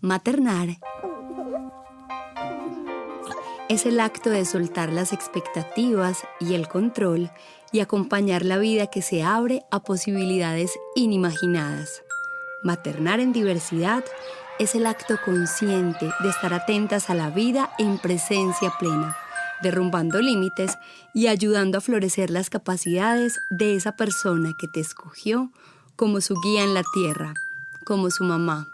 Maternar es el acto de soltar las expectativas y el control y acompañar la vida que se abre a posibilidades inimaginadas. Maternar en diversidad es el acto consciente de estar atentas a la vida en presencia plena, derrumbando límites y ayudando a florecer las capacidades de esa persona que te escogió como su guía en la tierra, como su mamá.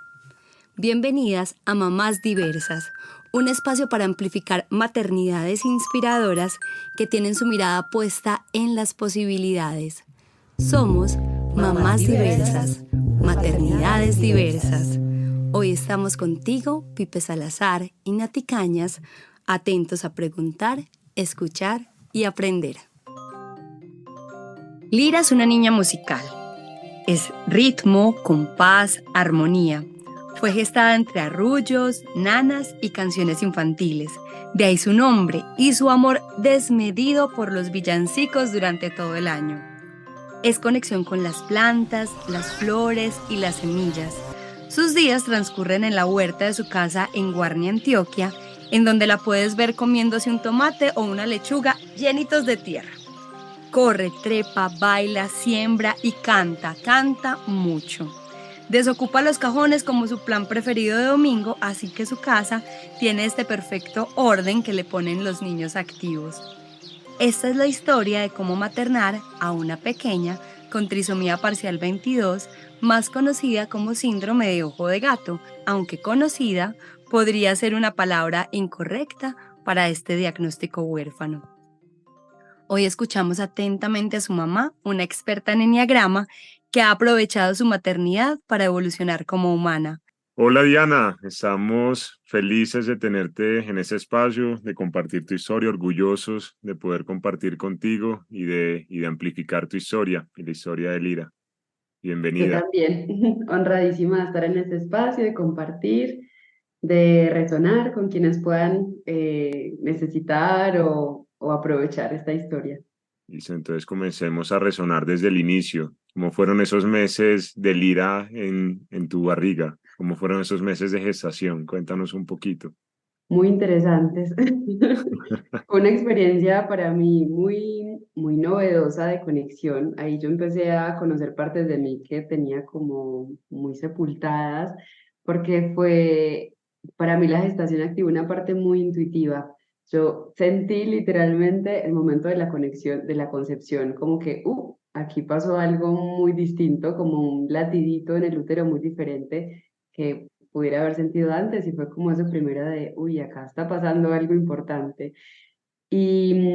Bienvenidas a Mamás Diversas, un espacio para amplificar maternidades inspiradoras que tienen su mirada puesta en las posibilidades. Somos Mamás Diversas, maternidades diversas. Hoy estamos contigo, Pipe Salazar y Nati Cañas, atentos a preguntar, escuchar y aprender. Lira es una niña musical. Es ritmo, compás, armonía. Fue gestada entre arrullos, nanas y canciones infantiles. De ahí su nombre y su amor desmedido por los villancicos durante todo el año. Es conexión con las plantas, las flores y las semillas. Sus días transcurren en la huerta de su casa en Guarne, Antioquia, en donde la puedes ver comiéndose un tomate o una lechuga llenitos de tierra. Corre, trepa, baila, siembra y canta mucho. Desocupa los cajones como su plan preferido de domingo, así que su casa tiene este perfecto orden que le ponen los niños activos. Esta es la historia de cómo maternar a una pequeña con trisomía parcial 22, más conocida como síndrome de ojo de gato, aunque conocida podría ser una palabra incorrecta para este diagnóstico huérfano. Hoy escuchamos atentamente a su mamá, una experta en enneagrama, que ha aprovechado su maternidad para evolucionar como humana. Hola Diana, estamos felices de tenerte en ese espacio, de compartir tu historia, orgullosos de poder compartir contigo y de amplificar tu historia y la historia de Lira. Yo Bienvenida. también, honradísima de estar en este espacio, de compartir, de resonar con quienes puedan necesitar o aprovechar esta historia. Listo, entonces comencemos a resonar desde el inicio. ¿Cómo fueron esos meses de Lira en tu barriga? ¿Cómo fueron esos meses de gestación? Cuéntanos un poquito. Muy interesantes. Fue una experiencia para mí muy novedosa de conexión. Ahí yo empecé a conocer partes de mí que tenía como muy sepultadas, porque fue, para mí la gestación activó una parte muy intuitiva. Yo sentí literalmente el momento de la conexión, de la concepción, como que, aquí pasó algo muy distinto, como un latidito en el útero muy diferente que pudiera haber sentido antes, y fue como eso primero de, acá está pasando algo importante. Y,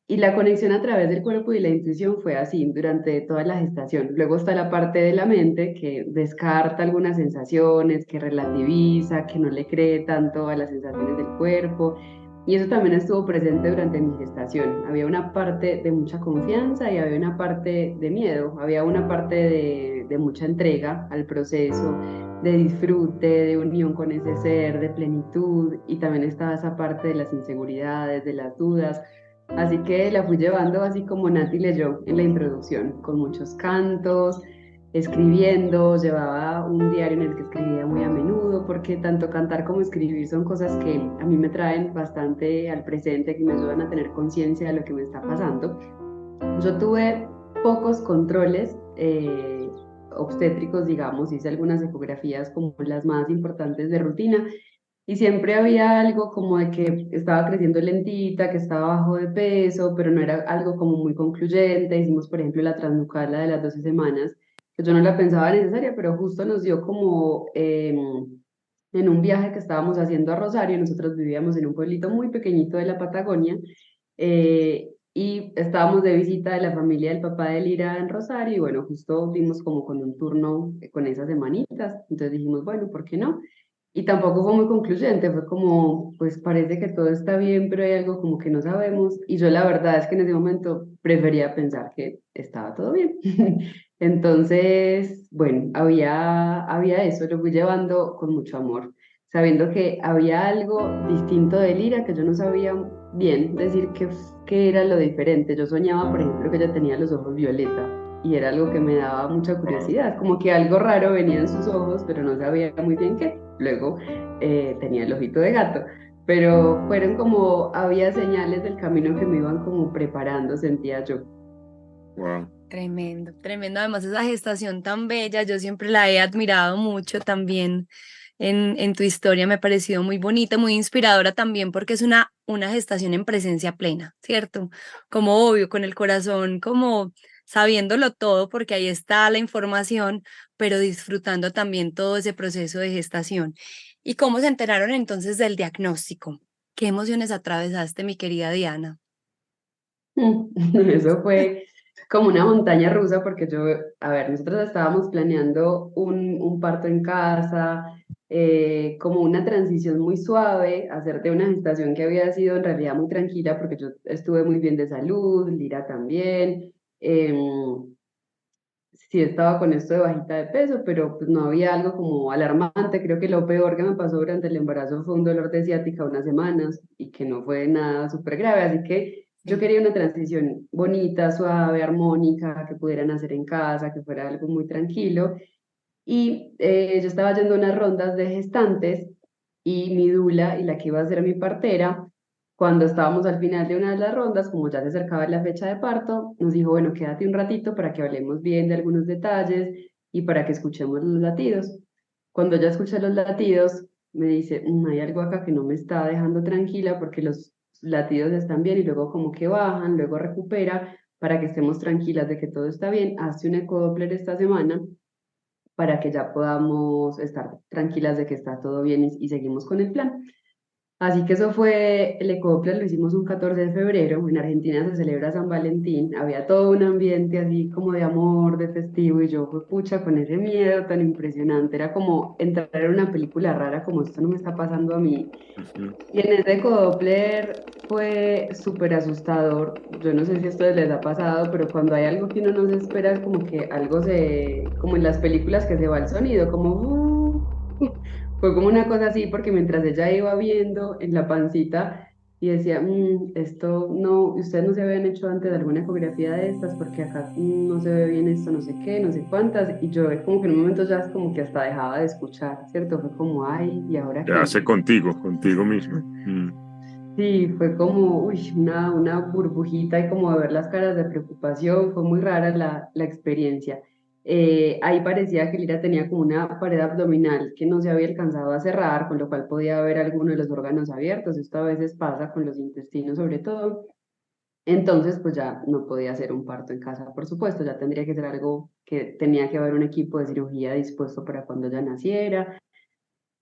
y la conexión a través del cuerpo y la intuición fue así durante toda la gestación. Luego está la parte de la mente que descarta algunas sensaciones, que relativiza, que no le cree tanto a las sensaciones del cuerpo. Y eso también estuvo presente durante mi gestación. Había una parte de mucha confianza y había una parte de miedo. Había una parte de mucha entrega al proceso, de disfrute, de unión con ese ser, de plenitud, y también estaba esa parte de las inseguridades, de las dudas. Así que la fui llevando así como Nati leyó en la introducción, con muchos cantos, escribiendo. Llevaba un diario en el que escribía muy a menudo, porque tanto cantar como escribir son cosas que a mí me traen bastante al presente, que me ayudan a tener conciencia de lo que me está pasando. Yo tuve pocos controles obstétricos, digamos. Hice algunas ecografías como las más importantes de rutina, y siempre había algo como de que estaba creciendo lentita, que estaba bajo de peso, pero no era algo como muy concluyente. Hicimos, por ejemplo, la transnucal, la de las 12 semanas, que yo no la pensaba necesaria, pero justo nos dio como en un viaje que estábamos haciendo a Rosario. Nosotros vivíamos en un pueblito muy pequeñito de la Patagonia, y estábamos de visita de la familia del papá de Lira en Rosario, y bueno, justo dimos como con un turno con esas semanitas. Entonces dijimos, bueno, ¿por qué no? Y tampoco fue muy concluyente, fue como, pues parece que todo está bien, pero hay algo como que no sabemos. Y yo la verdad es que en ese momento prefería pensar que estaba todo bien. Entonces, bueno, había eso, lo fui llevando con mucho amor, sabiendo que había algo distinto de Lira que yo no sabía bien decir qué era lo diferente. Yo soñaba, por ejemplo, que ella tenía los ojos violeta, y era algo que me daba mucha curiosidad, como que algo raro venía en sus ojos, pero no sabía muy bien qué. luego tenía el ojito de gato. Pero fueron como, había señales del camino que me iban como preparando, sentía yo. Wow. Tremendo, tremendo. Además, esa gestación tan bella, yo siempre la he admirado mucho también en tu historia. Me ha parecido muy bonita, muy inspiradora también, porque es una gestación en presencia plena, ¿cierto? Como obvio, con el corazón, como sabiéndolo todo, porque ahí está la información, pero disfrutando también todo ese proceso de gestación. ¿Y cómo se enteraron entonces del diagnóstico? ¿Qué emociones atravesaste, mi querida Diana? Eso fue como una montaña rusa porque yo, a ver, nosotros estábamos planeando un parto en casa, como una transición muy suave, hacer de una gestación que había sido en realidad muy tranquila porque yo estuve muy bien de salud, Lira también. Sí estaba con esto de bajita de peso, pero pues no había algo como alarmante. Creo que lo peor que me pasó durante el embarazo fue un dolor de ciática unas semanas y que no fue nada súper grave. Así que yo Sí. quería una transición bonita, suave, armónica, que pudieran hacer en casa, que fuera algo muy tranquilo. Y yo estaba yendo a unas rondas de gestantes y mi dula y la que iba a ser mi partera, cuando estábamos al final de una de las rondas, como ya se acercaba la fecha de parto, nos dijo, bueno, quédate un ratito para que hablemos bien de algunos detalles y para que escuchemos los latidos. Cuando ya escuché los latidos, me dice, Hay algo acá que no me está dejando tranquila porque los latidos están bien y luego como que bajan, luego recupera para que estemos tranquilas de que todo está bien. Hace un ecodoppler esta semana para que ya podamos estar tranquilas de que está todo bien y seguimos con el plan. Así que eso fue, el Ecodoppler lo hicimos un 14 de febrero, en Argentina se celebra San Valentín, había todo un ambiente así como de amor, de festivo, y yo fue pucha con ese miedo tan impresionante, era como entrar en una película rara como esto no me está pasando a mí. Ujú. Y en ese Doppler fue súper asustador. Yo no sé si a ustedes les ha pasado, pero cuando hay algo que uno no se espera, es como que algo como en las películas que se va el sonido, como fue como una cosa así, porque mientras ella iba viendo en la pancita y decía, esto no, ustedes no se habían hecho antes de alguna ecografía de estas, porque acá no se ve bien esto, no sé qué, no sé cuántas, y yo como que en un momento ya es como que hasta dejaba de escuchar, ¿cierto? Fue como, ay, ¿y ahora Te qué? hace contigo, contigo mismo. Sí, fue como una burbujita y como de ver las caras de preocupación, fue muy rara la experiencia. Ahí parecía que Lira tenía como una pared abdominal que no se había alcanzado a cerrar, con lo cual podía haber alguno de los órganos abiertos. Esto a veces pasa con los intestinos sobre todo. Entonces, pues ya no podía hacer un parto en casa, por supuesto, ya tendría que ser algo que tenía que haber un equipo de cirugía dispuesto para cuando ella naciera.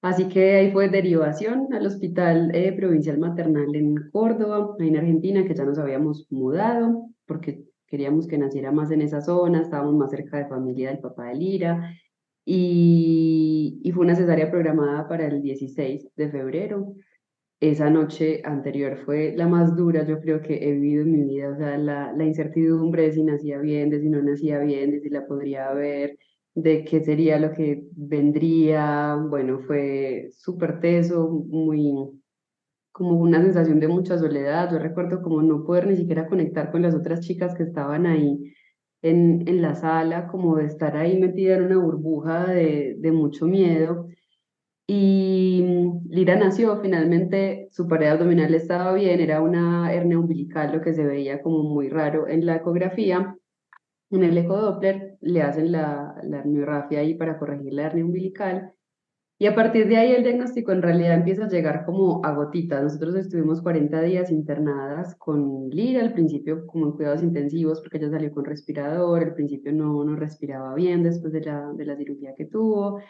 Así que ahí fue derivación al Hospital Provincial Maternal en Córdoba, ahí en Argentina, que ya nos habíamos mudado porque queríamos que naciera más en esa zona, estábamos más cerca de familia del papá de Lira, y fue una cesárea programada para el 16 de febrero. Esa noche anterior fue la más dura, yo creo que he vivido en mi vida, o sea, la incertidumbre de si nacía bien, de si no nacía bien, de si la podría ver, de qué sería lo que vendría. Bueno, fue súper teso, muy, como una sensación de mucha soledad. Yo recuerdo como no poder ni siquiera conectar con las otras chicas que estaban ahí en la sala, como de estar ahí metida en una burbuja de mucho miedo. Y Lira nació, finalmente su pared abdominal estaba bien, era una hernia umbilical, lo que se veía como muy raro en la ecografía. En el ecodoppler le hacen la herniorrafia ahí para corregir la hernia umbilical. Y a partir de ahí el diagnóstico en realidad empieza a llegar como a gotitas. Nosotros estuvimos 40 días internadas con Lira, al principio como en cuidados intensivos porque ella salió con respirador, al principio no respiraba bien después de la cirugía que tuvo.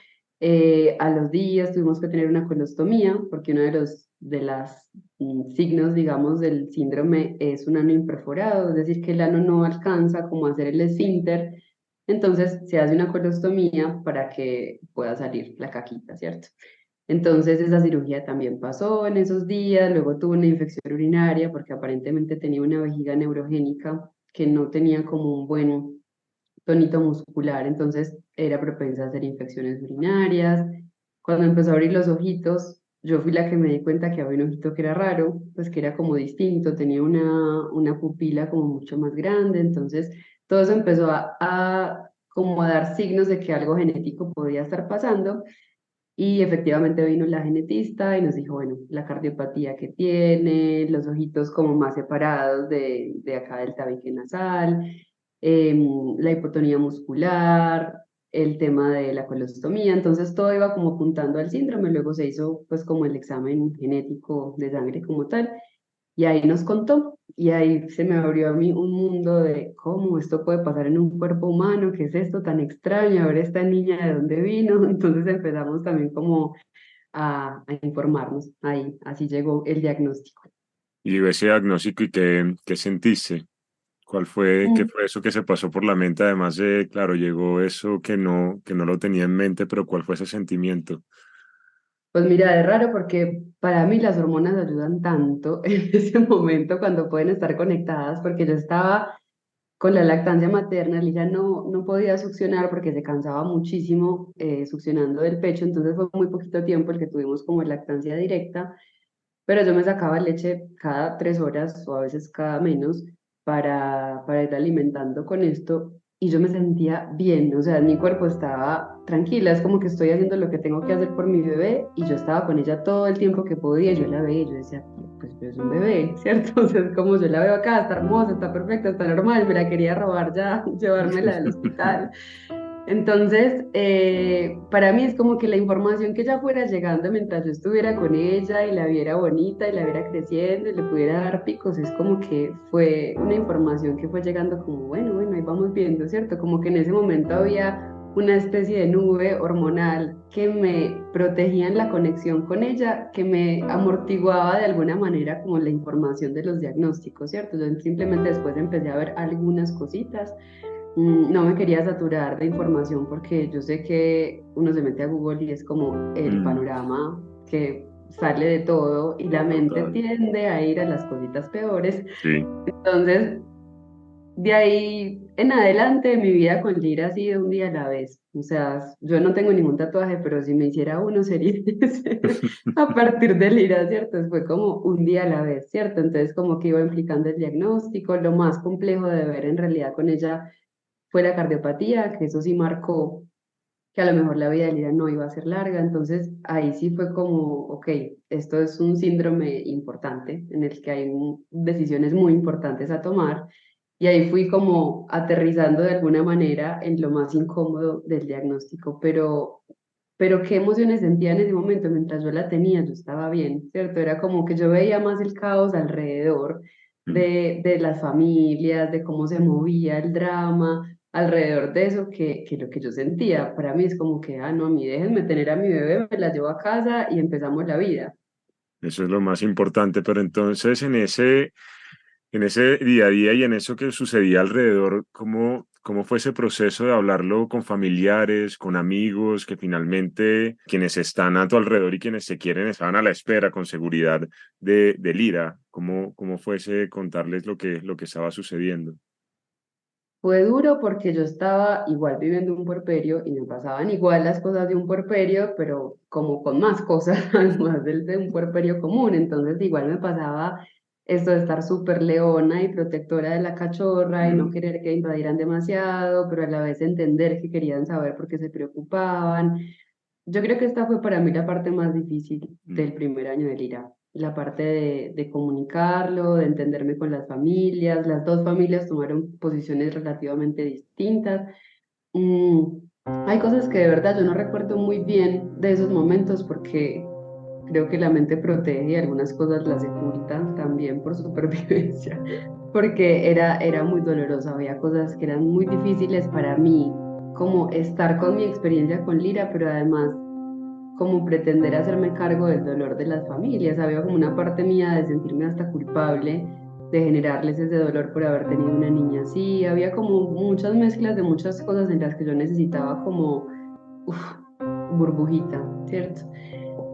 A los días tuvimos que tener una colostomía porque uno de los signos, digamos, del síndrome es un ano imperforado, es decir, que el ano no alcanza como a hacer el esfínter, entonces se hace una colostomía para que pueda salir la caquita, ¿cierto? Entonces esa cirugía también pasó en esos días, luego tuvo una infección urinaria porque aparentemente tenía una vejiga neurogénica que no tenía como un buen tonito muscular, entonces era propensa a hacer infecciones urinarias. Cuando empezó a abrir los ojitos, yo fui la que me di cuenta que había un ojito que era raro, pues que era como distinto, tenía una pupila como mucho más grande, entonces todo eso empezó como a dar signos de que algo genético podía estar pasando. Y efectivamente vino la genetista y nos dijo, bueno, la cardiopatía que tiene, los ojitos como más separados de acá del tabique nasal, la hipotonía muscular, el tema de la colostomía, entonces todo iba como apuntando al síndrome, luego se hizo pues como el examen genético de sangre como tal, y ahí nos contó, y ahí se me abrió a mí un mundo de cómo esto puede pasar en un cuerpo humano, qué es esto tan extraño, a ver esta niña de dónde vino, entonces empezamos también como a informarnos, ahí, así llegó el diagnóstico. Y digo, ese diagnóstico y qué sentiste. ¿Qué fue eso que se pasó por la mente? Además de, claro, llegó eso que no lo tenía en mente, pero ¿cuál fue ese sentimiento? Pues mira, es raro porque para mí las hormonas ayudan tanto en ese momento cuando pueden estar conectadas, porque yo estaba con la lactancia materna, Lisa no podía succionar porque se cansaba muchísimo succionando del pecho, entonces fue muy poquito tiempo el que tuvimos como lactancia directa, pero yo me sacaba leche cada 3 horas o a veces cada menos para ir alimentando con esto y yo me sentía bien, o sea, mi cuerpo estaba tranquila, es como que estoy haciendo lo que tengo que hacer por mi bebé y yo estaba con ella todo el tiempo que podía, yo la veía y yo decía, pues pero es un bebé, ¿cierto? O sea, es como yo la veo acá, está hermosa, está perfecta, está normal, me la quería robar ya, llevármela del hospital. Entonces, para mí es como que la información que ella fuera llegando mientras yo estuviera con ella y la viera bonita y la viera creciendo y le pudiera dar picos, es como que fue una información que fue llegando como, bueno, ahí vamos viendo, ¿cierto? Como que en ese momento había una especie de nube hormonal que me protegía en la conexión con ella, que me amortiguaba de alguna manera como la información de los diagnósticos, ¿cierto? Yo simplemente después empecé a ver algunas cositas. No me quería saturar de información porque yo sé que uno se mete a Google y es como el Mm, panorama que sale de todo y la mente total. tiende a ir a las cositas peores. Sí. Entonces, de ahí en adelante, mi vida con Lira ha sido un día a la vez. O sea, yo no tengo ningún tatuaje, pero si me hiciera uno sería ese. A partir de Lira, ¿cierto? Fue como un día a la vez, ¿cierto? Entonces, como que iba implicando el diagnóstico. Lo más complejo de ver en realidad con ella fue la cardiopatía, que eso sí marcó que a lo mejor la vida de Lira no iba a ser larga, entonces ahí sí fue como, ok, esto es un síndrome importante en el que hay decisiones muy importantes a tomar, y ahí fui como aterrizando de alguna manera en lo más incómodo del diagnóstico, pero qué emociones sentía en ese momento mientras yo la tenía, yo estaba bien, ¿cierto? Era como que yo veía más el caos alrededor Mm. de las familias, de cómo se movía el drama alrededor de eso que lo que yo sentía. Para mí es como que, no, a mí déjenme tener a mi bebé, me la llevo a casa y empezamos la vida. Eso es lo más importante, pero entonces en ese día a día y en eso que sucedía alrededor, cómo fue ese proceso de hablarlo con familiares, con amigos, que finalmente quienes están a tu alrededor y quienes te quieren estaban a la espera con seguridad de Lira? ¿Cómo fue ese contarles lo que estaba sucediendo? Fue duro porque yo estaba igual viviendo un puerperio y me pasaban igual las cosas de un puerperio, pero como con más cosas, además del de un puerperio común. Entonces igual me pasaba esto de estar súper leona y protectora de la cachorra y no Mm, querer que invadieran demasiado, pero a la vez entender que querían saber por qué se preocupaban. Yo creo que esta fue para mí la parte más difícil mm. del primer año del IRA, la parte de comunicarlo, de entenderme con las familias. Las dos familias tomaron posiciones relativamente distintas. Mm, Hay cosas que de verdad yo no recuerdo muy bien de esos momentos porque creo que la mente protege y algunas cosas las oculta también por supervivencia, porque era muy dolorosa. Había cosas que eran muy difíciles para mí, como estar con mi experiencia con Lira, pero además como pretender hacerme cargo del dolor de las familias. Había como una parte mía de sentirme hasta culpable de generarles ese dolor por haber tenido una niña así. Había como muchas mezclas de muchas cosas en las que yo necesitaba como uf, burbujita, ¿cierto?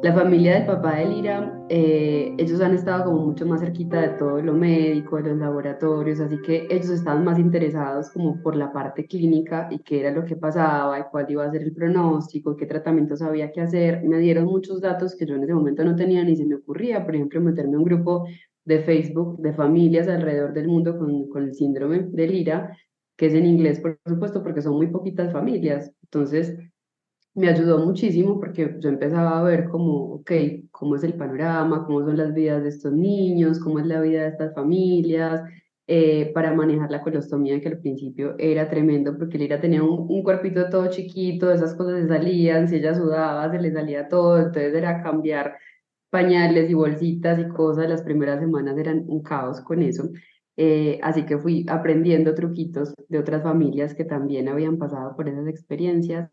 La familia del papá de Lira, ellos han estado como mucho más cerquita de todo lo médico, de los laboratorios, así que ellos estaban más interesados como por la parte clínica y qué era lo que pasaba y cuál iba a ser el pronóstico, qué tratamientos había que hacer. Me dieron muchos datos que yo en ese momento no tenía ni se me ocurría, por ejemplo, meterme en un grupo de Facebook de familias alrededor del mundo con el síndrome de Lira, que es en inglés, por supuesto, porque son muy poquitas familias. Entonces, me ayudó muchísimo porque yo empezaba a ver como, ok, cómo es el panorama, cómo son las vidas de estos niños, cómo es la vida de estas familias, para manejar la colostomía, que al principio era tremendo porque Lira tenía un cuerpito todo chiquito, esas cosas se salían, si ella sudaba, se le salía todo, entonces era cambiar pañales y bolsitas y cosas, las primeras semanas eran un caos con eso. Así que fui aprendiendo truquitos de otras familias que también habían pasado por esas experiencias,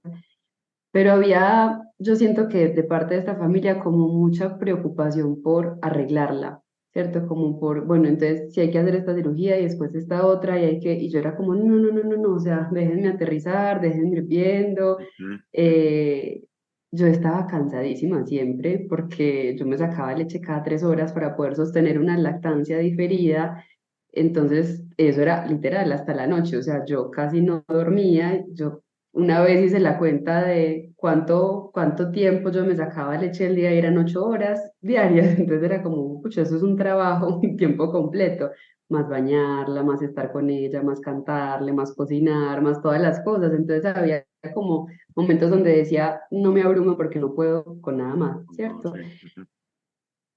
pero había, yo siento que de parte de esta familia como mucha preocupación por arreglarla, ¿cierto? Como por, bueno, entonces si hay que hacer esta cirugía y después esta otra y hay que, y yo era como, no, no, no, no, no, o sea, déjenme aterrizar, déjenme ir viendo. Ujú, ujú. Eh, yo estaba cansadísima siempre porque yo me sacaba leche cada 3 horas para poder sostener una lactancia diferida. Entonces, eso era literal hasta la noche, o sea, yo casi no dormía, yo una vez hice la cuenta de cuánto tiempo yo me sacaba leche el día y eran 8 horas diarias, entonces era como, pucha, eso es un trabajo, un tiempo completo, más bañarla, más estar con ella, más cantarle, más cocinar, más todas las cosas, entonces había como momentos donde decía, no me abrumo porque no puedo con nada más, No, ¿cierto? sí, ujú.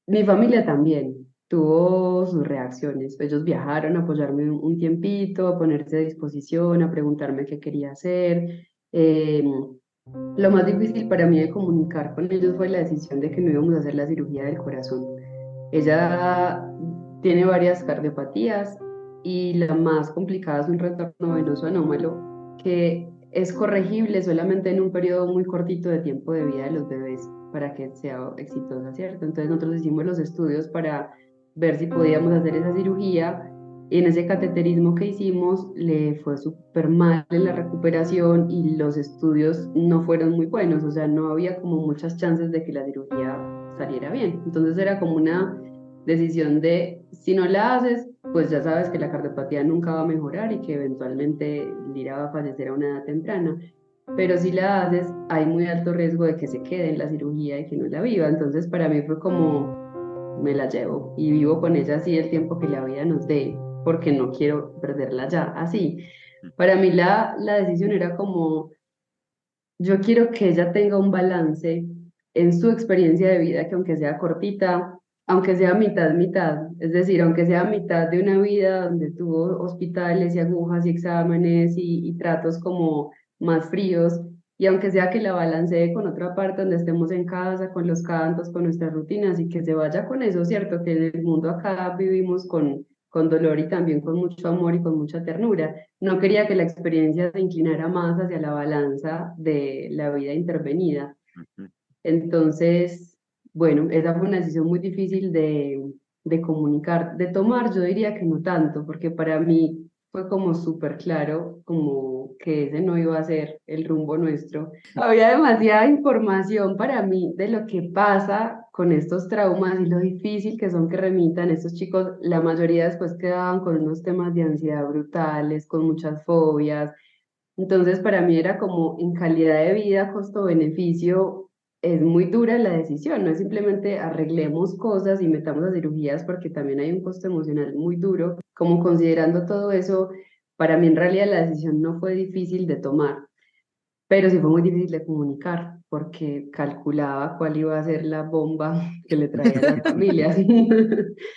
Mi familia también tuvo sus reacciones. Ellos viajaron a apoyarme un tiempito, a ponerse a disposición, a preguntarme qué quería hacer. Lo más difícil para mí de comunicar con ellos fue la decisión de que no íbamos a hacer la cirugía del corazón. Ella tiene varias cardiopatías y la más complicada es un retorno venoso anómalo que es corregible solamente en un periodo muy cortito de tiempo de vida de los bebés para que sea exitosa, ¿cierto? Entonces nosotros hicimos los estudios para ver si podíamos hacer esa cirugía y en ese cateterismo que hicimos le fue súper mal en la recuperación y los estudios no fueron muy buenos, o sea, no había como muchas chances de que la cirugía saliera bien. Entonces era como una decisión de, si no la haces, pues ya sabes que la cardiopatía nunca va a mejorar y que eventualmente Lira va a fallecer a una edad temprana. Pero si la haces, hay muy alto riesgo de que se quede en la cirugía y que no la viva. Entonces para mí fue como, me la llevo y vivo con ella así el tiempo que la vida nos dé, porque no quiero perderla ya así. Para mí la decisión era como, yo quiero que ella tenga un balance en su experiencia de vida, que aunque sea cortita, aunque sea mitad, mitad, es decir, aunque sea mitad de una vida donde tuvo hospitales y agujas y exámenes y tratos como más fríos, y aunque sea que la balancee con otra parte donde estemos en casa, con los cantos, con nuestras rutinas y que se vaya con eso, ¿cierto? Que en el mundo acá vivimos con dolor y también con mucho amor y con mucha ternura. No quería que la experiencia se inclinara más hacia la balanza de la vida intervenida. Ujú. Entonces, bueno, esa fue una decisión muy difícil de comunicar, de tomar, yo diría que no tanto, porque para mí fue como súper claro, como que ese no iba a ser el rumbo nuestro. Había demasiada información para mí de lo que pasa con estos traumas y lo difícil que son que remitan estos chicos. La mayoría después quedaban con unos temas de ansiedad brutales, con muchas fobias. Entonces, para mí era como en calidad de vida, costo-beneficio, es muy dura la decisión, no es simplemente arreglemos cosas y metamos a cirugías porque también hay un costo emocional muy duro. Como considerando todo eso, para mí en realidad la decisión no fue difícil de tomar, pero sí fue muy difícil de comunicar porque calculaba cuál iba a ser la bomba que le traía a las familias.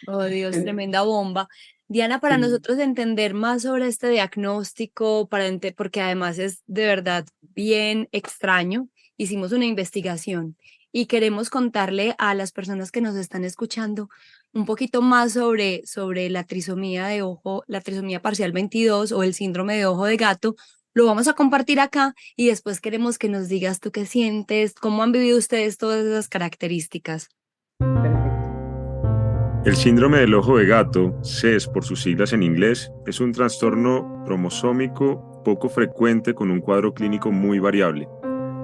Oh Dios, tremenda bomba. Diana, para Sí. nosotros entender más sobre este diagnóstico, porque además es de verdad bien extraño, hicimos una investigación y queremos contarle a las personas que nos están escuchando un poquito más sobre la trisomía de ojo, la trisomía parcial 22 o el síndrome de ojo de gato. Lo vamos a compartir acá y después queremos que nos digas tú qué sientes, cómo han vivido ustedes todas esas características. Perfecto. El síndrome del ojo de gato, CES por sus siglas en inglés, es un trastorno cromosómico poco frecuente con un cuadro clínico muy variable.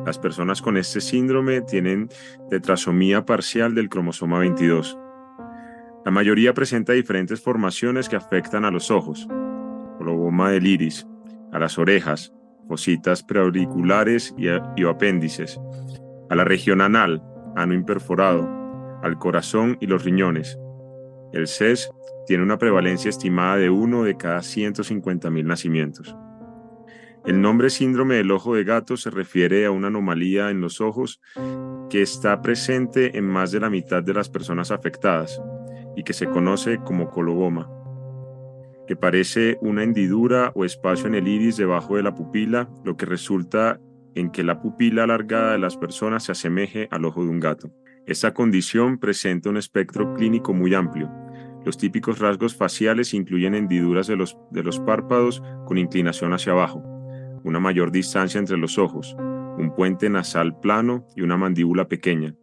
Las personas con este síndrome tienen tetrasomía parcial del cromosoma 22. La mayoría presenta diferentes formaciones que afectan a los ojos, coloboma del iris, a las orejas, fositas preauriculares y apéndices, a la región anal, ano imperforado, al corazón y los riñones. El CES tiene una prevalencia estimada de 1 de cada 150.000 nacimientos. El nombre síndrome del ojo de gato se refiere a una anomalía en los ojos que está presente en más de la mitad de las personas afectadas y que se conoce como coloboma, que parece una hendidura o espacio en el iris debajo de la pupila, lo que resulta en que la pupila alargada de las personas se asemeje al ojo de un gato. Esta condición presenta un espectro clínico muy amplio. Los típicos rasgos faciales incluyen hendiduras de los párpados con inclinación hacia abajo, una mayor distancia entre los ojos, un puente nasal plano y una mandíbula pequeña.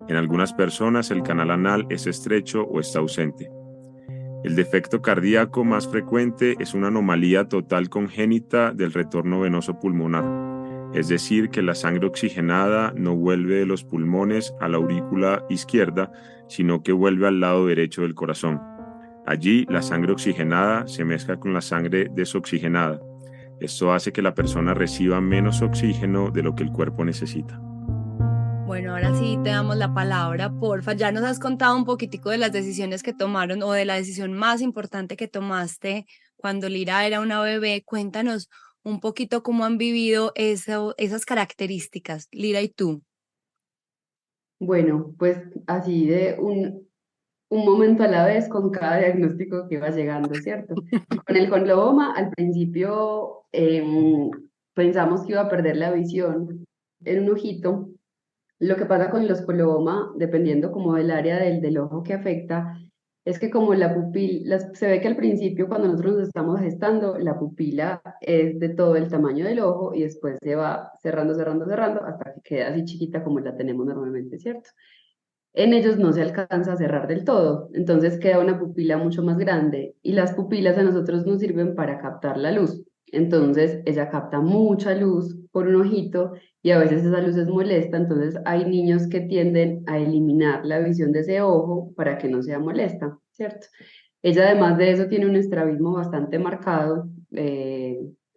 En algunas personas el canal anal es estrecho o está ausente. El defecto cardíaco más frecuente es una anomalía total congénita del retorno venoso pulmonar, es decir, que la sangre oxigenada no vuelve de los pulmones a la aurícula izquierda, sino que vuelve al lado derecho del corazón. Allí, la sangre oxigenada se mezcla con la sangre desoxigenada. Esto hace que la persona reciba menos oxígeno de lo que el cuerpo necesita. Bueno, ahora sí te damos la palabra, porfa. Ya nos has contado un poquitico de las decisiones que tomaron o de la decisión más importante que tomaste cuando Lira era una bebé. Cuéntanos un poquito cómo han vivido esas características, Lira y tú. Bueno, pues así de un momento a la vez con cada diagnóstico que iba llegando, ¿cierto? Con el congloboma, al principio pensamos que iba a perder la visión en un ojito. Lo que pasa con los coloboma, dependiendo como del área del ojo que afecta, es que como la pupila, se ve que al principio cuando nosotros nos estamos gestando, la pupila es de todo el tamaño del ojo y después se va cerrando, cerrando, cerrando hasta que queda así chiquita como la tenemos normalmente, ¿cierto? En ellos no se alcanza a cerrar del todo, entonces queda una pupila mucho más grande y las pupilas a nosotros nos sirven para captar la luz. Entonces ella capta mucha luz por un ojito y a veces esa luz es molesta, entonces hay niños que tienden a eliminar la visión de ese ojo para que no sea molesta, ¿cierto? Ella además de eso tiene un estrabismo bastante marcado.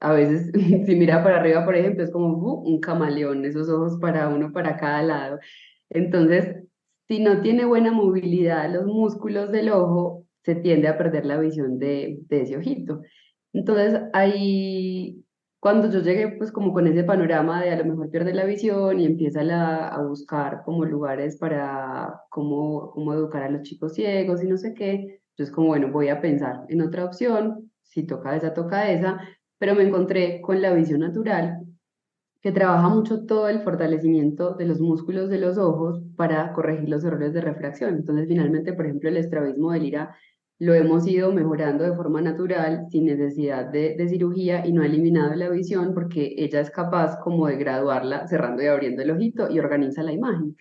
A veces si mira para arriba, por ejemplo, es como un camaleón, esos ojos para uno para cada lado. Entonces, si no tiene buena movilidad los músculos del ojo, se tiende a perder la visión de ese ojito. Entonces, ahí, cuando yo llegué, pues como con ese panorama de a lo mejor pierde la visión y empieza a buscar como lugares para cómo educar a los chicos ciegos y no sé qué, entonces como, bueno, voy a pensar en otra opción, si toca esa, pero me encontré con la visión natural que trabaja mucho todo el fortalecimiento de los músculos de los ojos para corregir los errores de refracción. Entonces, finalmente, por ejemplo, el estrabismo del IRA lo hemos ido mejorando de forma natural, sin necesidad de cirugía y no ha eliminado la visión porque ella es capaz como de graduarla cerrando y abriendo el ojito y organiza la imagen.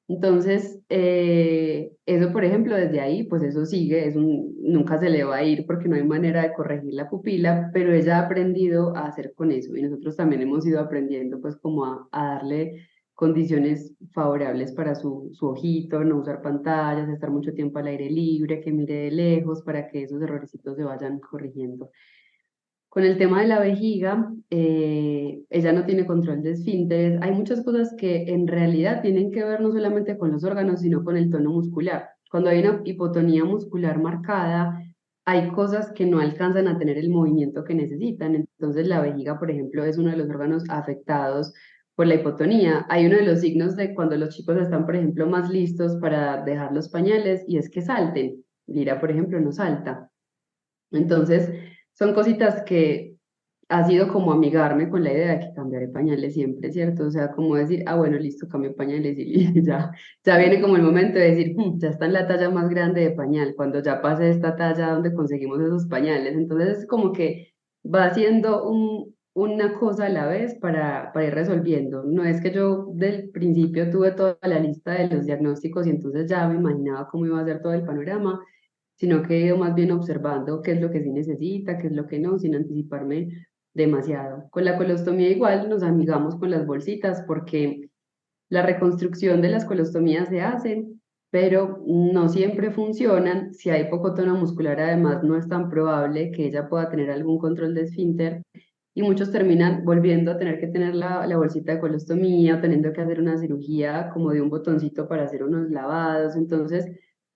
Entonces, eso, por ejemplo, desde ahí, pues eso sigue, nunca se le va a ir porque no hay manera de corregir la pupila, pero ella ha aprendido a hacer con eso y nosotros también hemos ido aprendiendo pues como a darle condiciones favorables para su ojito, no usar pantallas, estar mucho tiempo al aire libre, que mire de lejos para que esos errorecitos se vayan corrigiendo. Con el tema de la vejiga, ella no tiene control de esfínteres. Hay muchas cosas que en realidad tienen que ver no solamente con los órganos, sino con el tono muscular. Cuando hay una hipotonía muscular marcada, hay cosas que no alcanzan a tener el movimiento que necesitan. Entonces, la vejiga, por ejemplo, es uno de los órganos afectados por la hipotonía. Hay uno de los signos de cuando los chicos están, por ejemplo, más listos para dejar los pañales y es que salten. Lira, por ejemplo, no salta. Entonces, son cositas que ha sido como amigarme con la idea de que cambiaré pañales siempre, ¿cierto? O sea, como decir, ah, bueno, listo, cambio pañales y ya viene como el momento de decir, ya está en la talla más grande de pañal, cuando ya pase esta talla donde conseguimos esos pañales. Entonces, es como que va haciendo una cosa a la vez para ir resolviendo. No es que yo del principio tuve toda la lista de los diagnósticos y entonces ya me imaginaba cómo iba a ser todo el panorama, sino que he ido más bien observando qué es lo que sí necesita, qué es lo que no, sin anticiparme demasiado. Con la colostomía igual nos amigamos con las bolsitas porque la reconstrucción de las colostomías se hacen, pero no siempre funcionan. Si hay poco tono muscular, además, no es tan probable que ella pueda tener algún control de esfínter y muchos terminan volviendo a tener que tener la bolsita de colostomía, teniendo que hacer una cirugía como de un botoncito para hacer unos lavados. Entonces,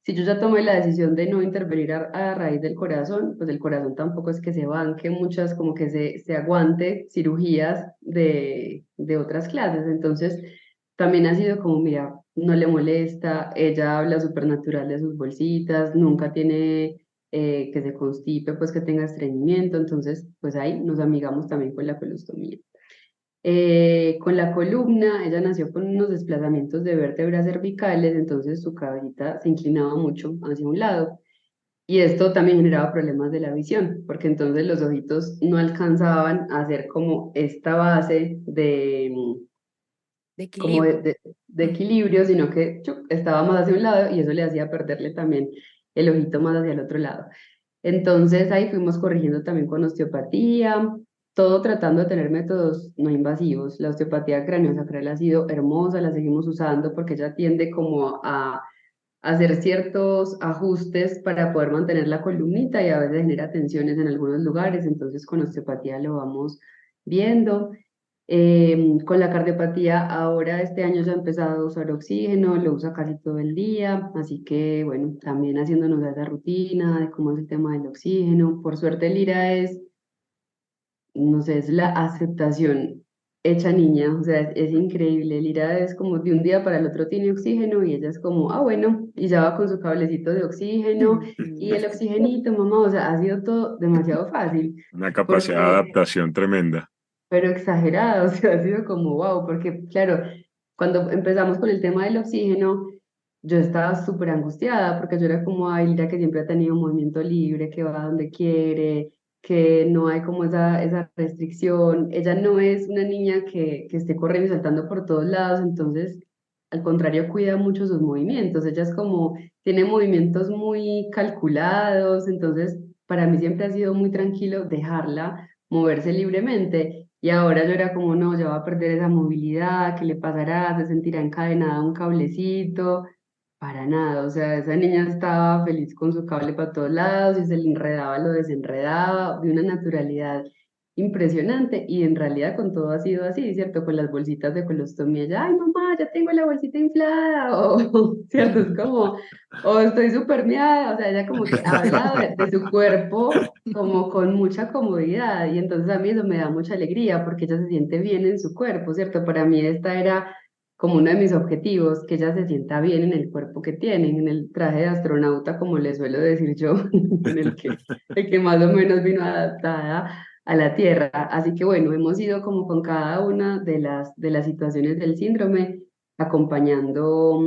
si yo ya tomé la decisión de no intervenir a raíz del corazón, pues el corazón tampoco es que se banque muchas, como que se aguante cirugías de otras clases. Entonces, también ha sido como, mira, no le molesta, ella habla súper natural de sus bolsitas, nunca tiene que se constipe, pues que tenga estreñimiento. Entonces, pues ahí nos amigamos también con la colostomía. Con la columna, ella nació con unos desplazamientos de vértebras cervicales, entonces su cabecita se inclinaba mucho hacia un lado. Y esto también generaba problemas de la visión, porque entonces los ojitos no alcanzaban a hacer como esta base De como equilibrio. de equilibrio, sino que estaba más hacia un lado y eso le hacía perderle también el ojito más hacia el otro lado. Entonces ahí fuimos corrigiendo también con osteopatía, todo tratando de tener métodos no invasivos. La osteopatía craneosacral ha sido hermosa, la seguimos usando porque ella tiende como a hacer ciertos ajustes para poder mantener la columnita y a veces genera tensiones en algunos lugares, entonces con osteopatía lo vamos viendo. Con la cardiopatía, ahora este año ya he empezado a usar oxígeno, lo usa casi todo el día, así que bueno, también haciéndonos esa rutina de cómo es el tema del oxígeno. Por suerte, Lira es, no sé, es la aceptación hecha niña, o sea, es increíble. Lira es como de un día para el otro tiene oxígeno y ella es como, ah, bueno, y ya va con su cablecito de oxígeno y el oxigenito, mamá, o sea, ha sido todo demasiado fácil. Una capacidad de Porque adaptación tremenda. pero exagerada, o sea, ha sido como wow, porque claro, cuando empezamos con el tema del oxígeno, yo estaba súper angustiada porque yo era como, ay, mira que siempre ha tenido movimiento libre, que va donde quiere, que no hay como esa restricción. Ella no es una niña que esté corriendo y saltando por todos lados, entonces, al contrario, cuida mucho sus movimientos. Ella es como, tiene movimientos muy calculados, entonces, para mí siempre ha sido muy tranquilo dejarla moverse libremente. Y ahora yo era como, no, ya va a perder esa movilidad, ¿qué le pasará? Se sentirá encadenada a un cablecito. Para nada, o sea, esa niña estaba feliz con su cable para todos lados y se le enredaba, lo desenredaba de una naturalidad impresionante y en realidad con todo ha sido así, ¿cierto? Con las bolsitas de colostomía, ya, ay mamá, ya tengo la bolsita inflada, o, ¿cierto? Es como, o estoy súper miada, o sea, ella como que ha hablado de su cuerpo como con mucha comodidad y entonces a mí eso me da mucha alegría porque ella se siente bien en su cuerpo, ¿cierto? Para mí esta era como uno de mis objetivos, que ella se sienta bien en el cuerpo que tiene, en el traje de astronauta, como le suelo decir yo, en el que más o menos vino adaptada a la Tierra. Así que bueno, hemos ido como con cada una de las situaciones del síndrome, acompañando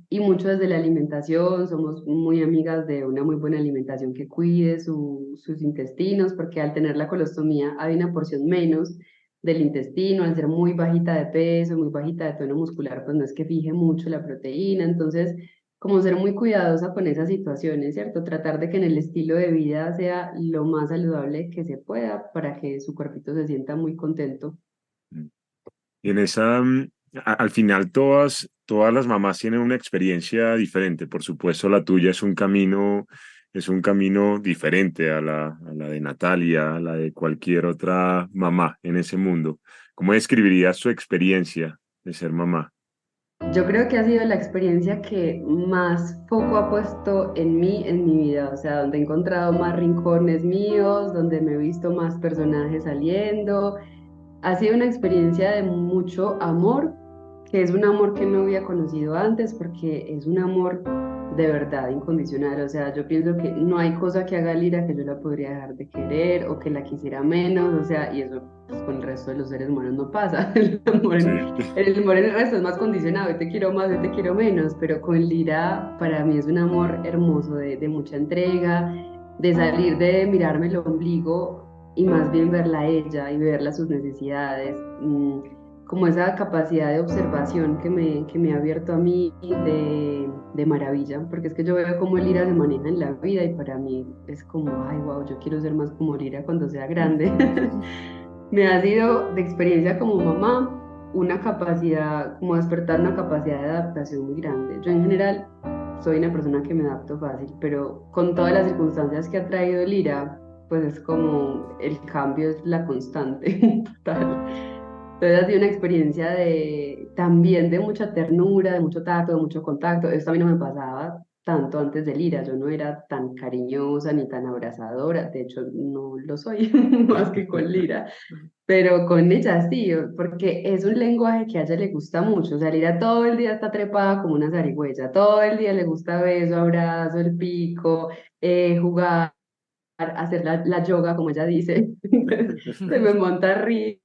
y mucho desde la alimentación, somos muy amigas de una muy buena alimentación que cuide sus intestinos, porque al tener la colostomía hay una porción menos del intestino, al ser muy bajita de peso, muy bajita de tono muscular, pues no es que fije mucho la proteína, entonces como ser muy cuidadosa con esas situaciones, ¿cierto? Tratar de que en el estilo de vida sea lo más saludable que se pueda para que su cuerpito se sienta muy contento. Y en esa, al final todas las mamás tienen una experiencia diferente. Por supuesto, la tuya es un camino diferente a la de Natalia, a la de cualquier otra mamá en ese mundo. ¿Cómo describirías tu experiencia de ser mamá? Yo creo que ha sido la experiencia que más foco ha puesto en mi vida, o sea, donde he encontrado más rincones míos, donde me he visto más personajes saliendo. Ha sido una experiencia de mucho amor, que es un amor que no había conocido antes, porque es un amor de verdad incondicional. O sea, yo pienso que no hay cosa que haga Lira que yo la podría dejar de querer o que la quisiera menos, o sea, y eso pues, con el resto de los seres humanos no pasa. Sí. El amor en el resto es más condicionado, yo te quiero más, yo te quiero menos, pero con Lira para mí es un amor hermoso, de mucha entrega, de salir de mirarme el ombligo y más bien verla a ella y verla sus necesidades, como esa capacidad de observación que me ha abierto a mí de maravilla, porque es que yo veo cómo Lira se maneja en la vida y para mí es como, ay, wow, yo quiero ser más como Lira cuando sea grande. Me ha sido de experiencia como mamá una capacidad, como despertar una capacidad de adaptación muy grande. Yo en general soy una persona que me adapto fácil, pero con todas las circunstancias que ha traído Lira, pues es como el cambio es la constante. Total. Entonces ha sido una experiencia de también de mucha ternura, de mucho tacto, de mucho contacto. Esto a mí no me pasaba. tanto antes de Lira. Yo no era tan cariñosa ni tan abrazadora, de hecho no lo soy más que con Lira, pero con ella sí, porque es un lenguaje que a ella le gusta mucho. O sea, Lira todo el día está trepada como una zarigüeya, todo el día le gusta beso, abrazo, el pico, jugar, hacer la yoga, como ella dice. Se me monta a reír.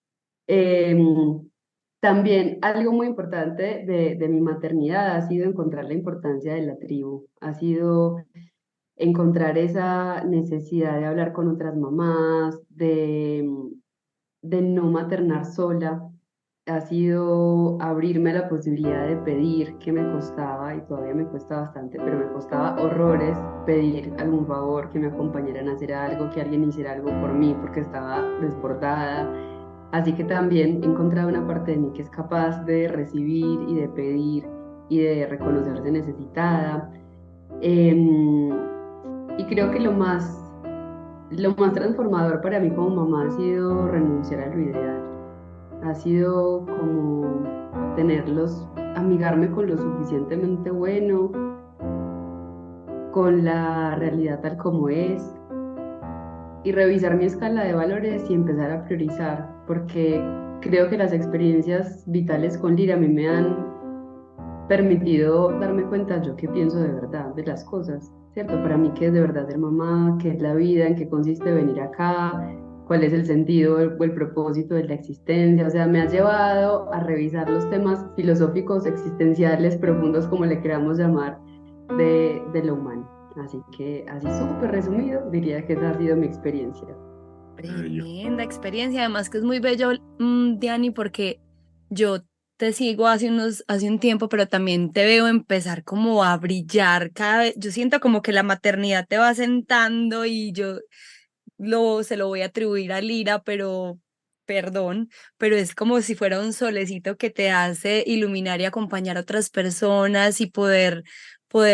También algo muy importante de mi maternidad ha sido encontrar la importancia de la tribu, ha sido encontrar esa necesidad de hablar con otras mamás, de no maternar sola, ha sido abrirme a la posibilidad de pedir, que me costaba y todavía me cuesta bastante, pero me costaba horrores pedir algún favor, que me acompañaran a hacer algo, que alguien hiciera algo por mí porque estaba desbordada. Así que también he encontrado una parte de mí que es capaz de recibir y de pedir y de reconocerse necesitada. Em, y creo que lo más transformador para mí como mamá ha sido renunciar a lo ideal. Ha sido como amigarme con lo suficientemente bueno, con la realidad tal como es, y revisar mi escala de valores y empezar a priorizar, porque creo que las experiencias vitales con Lira a mí me han permitido darme cuenta yo qué pienso de verdad de las cosas, ¿cierto? Para mí qué es de verdad ser mamá, qué es la vida, en qué consiste venir acá, cuál es el sentido o el propósito de la existencia. O sea, me ha llevado a revisar los temas filosóficos, existenciales, profundos, como le queramos llamar, de lo humano. Así que, así súper resumido, diría que esa ha sido mi experiencia. Bello. Tremenda experiencia, además que es muy bello, Diani, porque yo te sigo hace un tiempo, pero también te veo empezar como a brillar cada vez. Yo siento como que la maternidad te va sentando y yo se lo voy a atribuir a Lira, pero perdón, pero es como si fuera un solecito que te hace iluminar y acompañar a otras personas y poder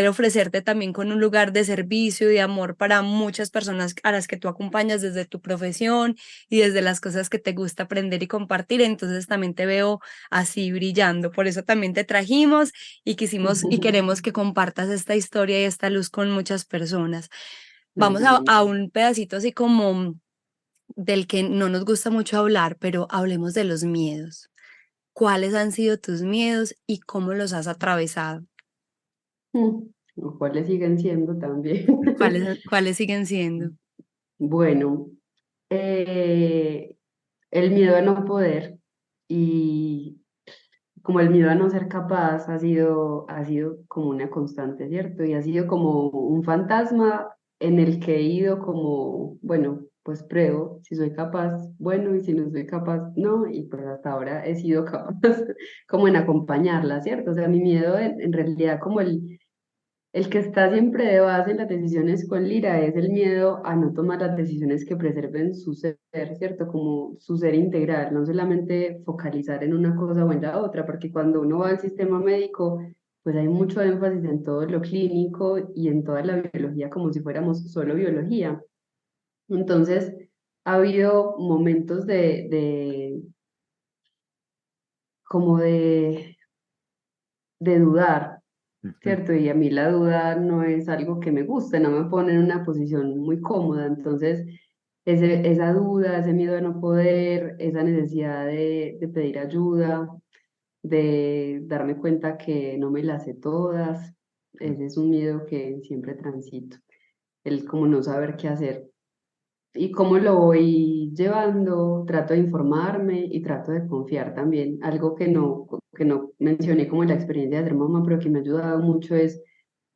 ofrecerte también con un lugar de servicio y de amor para muchas personas a las que tú acompañas desde tu profesión y desde las cosas que te gusta aprender y compartir. Entonces también te veo así brillando. Por eso también te trajimos y quisimos y queremos que compartas esta historia y esta luz con muchas personas. Ay, Vamos a buenísimo. un pedacito así como del que no nos gusta mucho hablar, pero hablemos de los miedos. ¿Cuáles han sido tus miedos y cómo los has atravesado? Los cuales siguen siendo también. ¿Cuáles siguen siendo? Bueno, eh, el miedo a no poder y como el miedo a no ser capaz ha sido como una constante, ¿cierto? Y ha sido como un fantasma en el que he ido como, bueno, pues pruebo si soy capaz, bueno, y si no soy capaz, no, y pues hasta ahora he sido capaz como en acompañarla, ¿cierto? O sea, mi miedo en realidad como el que está siempre de base en las decisiones con Lira es el miedo a no tomar las decisiones que preserven su ser, ¿cierto? Como su ser integral, no solamente focalizar en una cosa o en la otra, porque cuando uno va al sistema médico, pues hay mucho énfasis en todo lo clínico y en toda la biología como si fuéramos solo biología. Entonces, ha habido momentos como de dudar, Ujú. ¿cierto? Y a mí la duda no es algo que me guste, no me pone en una posición muy cómoda. Entonces, esa duda, ese miedo a no poder, esa necesidad de pedir ayuda, de darme cuenta que no me las sé todas, ese es un miedo que siempre transito, el como no saber qué hacer. ¿Y cómo lo voy llevando? Trato de informarme y trato de confiar también. Algo que no mencioné como la experiencia de ser mamá, pero que me ha ayudado mucho es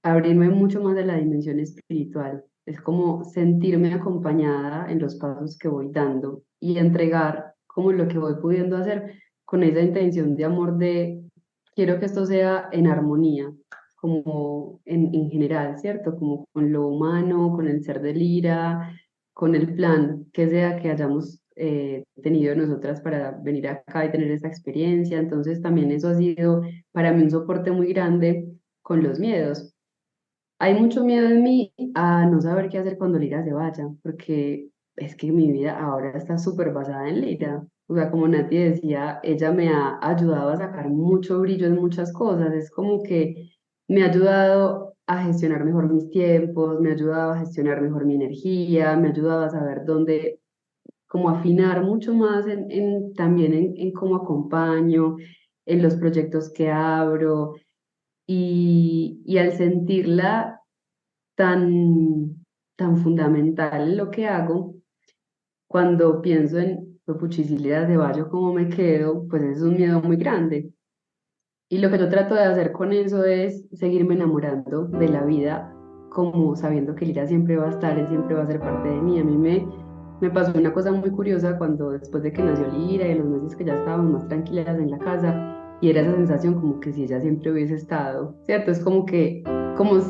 abrirme mucho más de la dimensión espiritual. Es como sentirme acompañada en los pasos que voy dando y entregar como lo que voy pudiendo hacer con esa intención de amor de quiero que esto sea en armonía, como en general, ¿cierto? Como con lo humano, con el ser de Lira, con el plan que sea que hayamos tenido nosotras para venir acá y tener esa experiencia. Entonces también eso ha sido para mí un soporte muy grande con los miedos. Hay mucho miedo en mí a no saber qué hacer cuando Lira se vaya, porque es que mi vida ahora está súper basada en Lira. O sea, como Nati decía, ella me ha ayudado a sacar mucho brillo en muchas cosas. Es como que me ha ayudado a gestionar mejor mis tiempos, me ayudaba a gestionar mejor mi energía, me ayudaba a saber dónde, como afinar mucho más también en cómo acompaño, en los proyectos que abro y al sentirla tan, tan fundamental lo que hago, cuando pienso en puchisilidad de Bayo, cómo me quedo, pues es un miedo muy grande. Y lo que yo trato de hacer con eso es seguirme enamorando de la vida, como sabiendo que Lira siempre va a estar, él siempre va a ser parte de mí. A mí me pasó una cosa muy curiosa cuando después de que nació Lira y en los meses que ya estábamos más tranquilas en la casa, y era esa sensación como que si ella siempre hubiese estado, ¿cierto? Es como que, como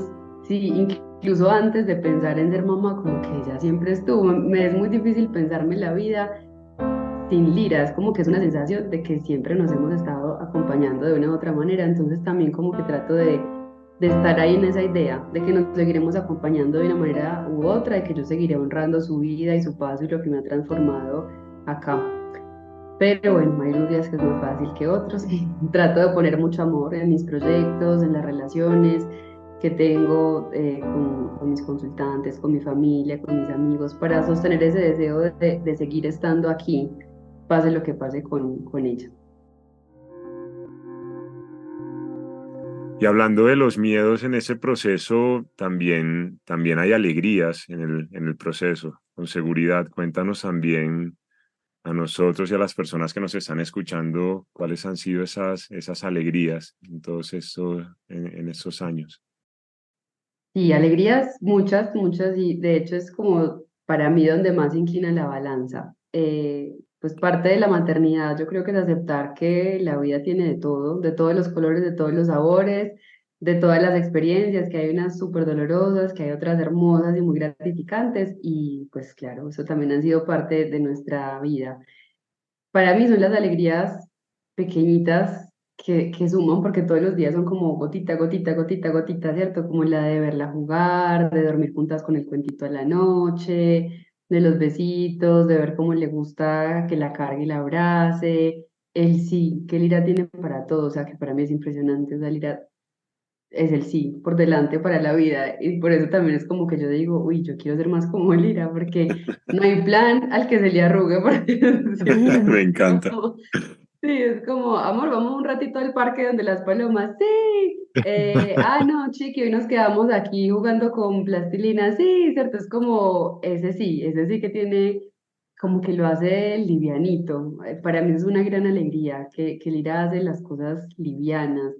si incluso antes de pensar en ser mamá, como que ella siempre estuvo. Me es muy difícil pensarme la vida sin Lira, es como que es una sensación de que siempre nos hemos estado acompañando de una u otra manera, entonces también como que trato de estar ahí en esa idea, de que nos seguiremos acompañando de una manera u otra, de que yo seguiré honrando su vida y su paso y lo que me ha transformado acá. Pero bueno, hay unos días que es más fácil que otros. Trato de poner mucho amor en mis proyectos, en las relaciones que tengo con mis consultantes, con mi familia, con mis amigos, para sostener ese deseo de seguir estando aquí, pase lo que pase con ella. Y hablando de los miedos en ese proceso, también hay alegrías en el proceso, con seguridad. Cuéntanos también a nosotros y a las personas que nos están escuchando cuáles han sido esas alegrías en todos en estos años. Y alegrías, muchas, muchas, y de hecho es como para mí donde más se inclina la balanza. Pues parte de la maternidad yo creo que es aceptar que la vida tiene de todo, de todos los colores, de todos los sabores, de todas las experiencias, que hay unas súper dolorosas, que hay otras hermosas y muy gratificantes, y pues claro, eso también ha sido parte de nuestra vida. Para mí son las alegrías pequeñitas que suman, porque todos los días son como gotita, gotita, gotita, gotita, ¿cierto? Como la de verla jugar, de dormir juntas con el cuentito a la noche, de los besitos, de ver cómo le gusta que la cargue y la abrace, el sí que Lira tiene para todo, o sea, que para mí es impresionante, o sea, Lira es el sí por delante para la vida, y por eso también es como que yo digo, uy, yo quiero ser más como Lira, porque no hay plan al que se le arrugue, porque siempre Me es encanta. como, sí, es como, amor, vamos un ratito al parque donde las palomas, sí, no, chiqui, hoy nos quedamos aquí jugando con plastilina, sí, cierto, es como ese sí que tiene, como que lo hace livianito. Para mí es una gran alegría que Lira hace las cosas livianas.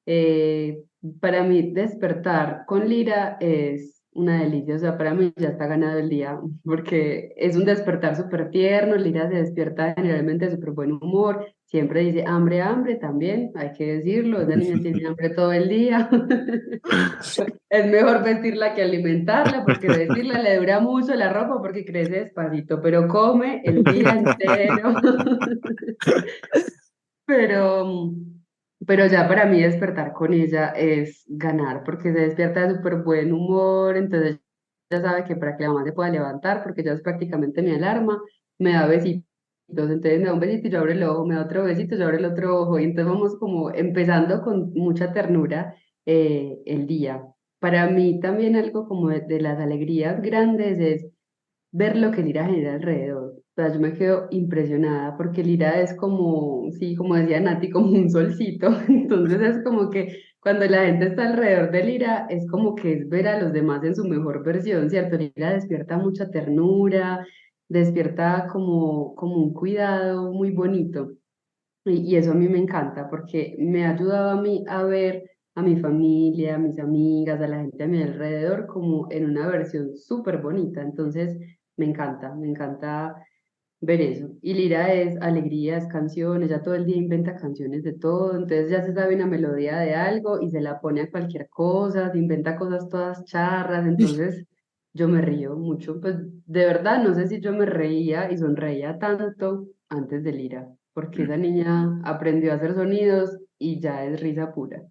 Eh, para mí despertar con Lira es una delicia, o sea, para mí ya está ganado el día, porque es un despertar súper tierno. Lira se despierta generalmente de súper buen humor, siempre dice hambre, hambre también, hay que decirlo, esa niña tiene hambre todo el día. Es mejor vestirla que alimentarla, porque vestirla le dura mucho la ropa porque crece despacito, pero come el día entero. Pero, pero ya para mí despertar con ella es ganar, porque se despierta de súper buen humor, entonces ya sabe que para que la mamá se pueda levantar, porque ya es prácticamente mi alarma, me da besitos, entonces me da un besito y yo abro el ojo, me da otro besito, yo abro el otro ojo, y entonces vamos como empezando con mucha ternura el día. Para mí también algo como de las alegrías grandes es ver lo que Lira genera alrededor. O sea, yo me quedo impresionada porque Lira es como, sí, como decía Nati, como un solcito. Entonces es como que cuando la gente está alrededor de Lira, es como que es ver a los demás en su mejor versión, ¿cierto? Lira despierta mucha ternura, despierta como un cuidado muy bonito. Y eso a mí me encanta porque me ha ayudado a mí a ver a mi familia, a mis amigas, a la gente a mi alrededor como en una versión súper bonita. Entonces, me encanta ver eso. Y Lira es alegría, es canciones, ya todo el día inventa canciones de todo, entonces ya se sabe una melodía de algo y se la pone a cualquier cosa, se inventa cosas todas charras, entonces yo me río mucho. Pues de verdad, no sé si yo me reía y sonreía tanto antes de Lira, porque esa niña aprendió a hacer sonidos y ya es risa pura.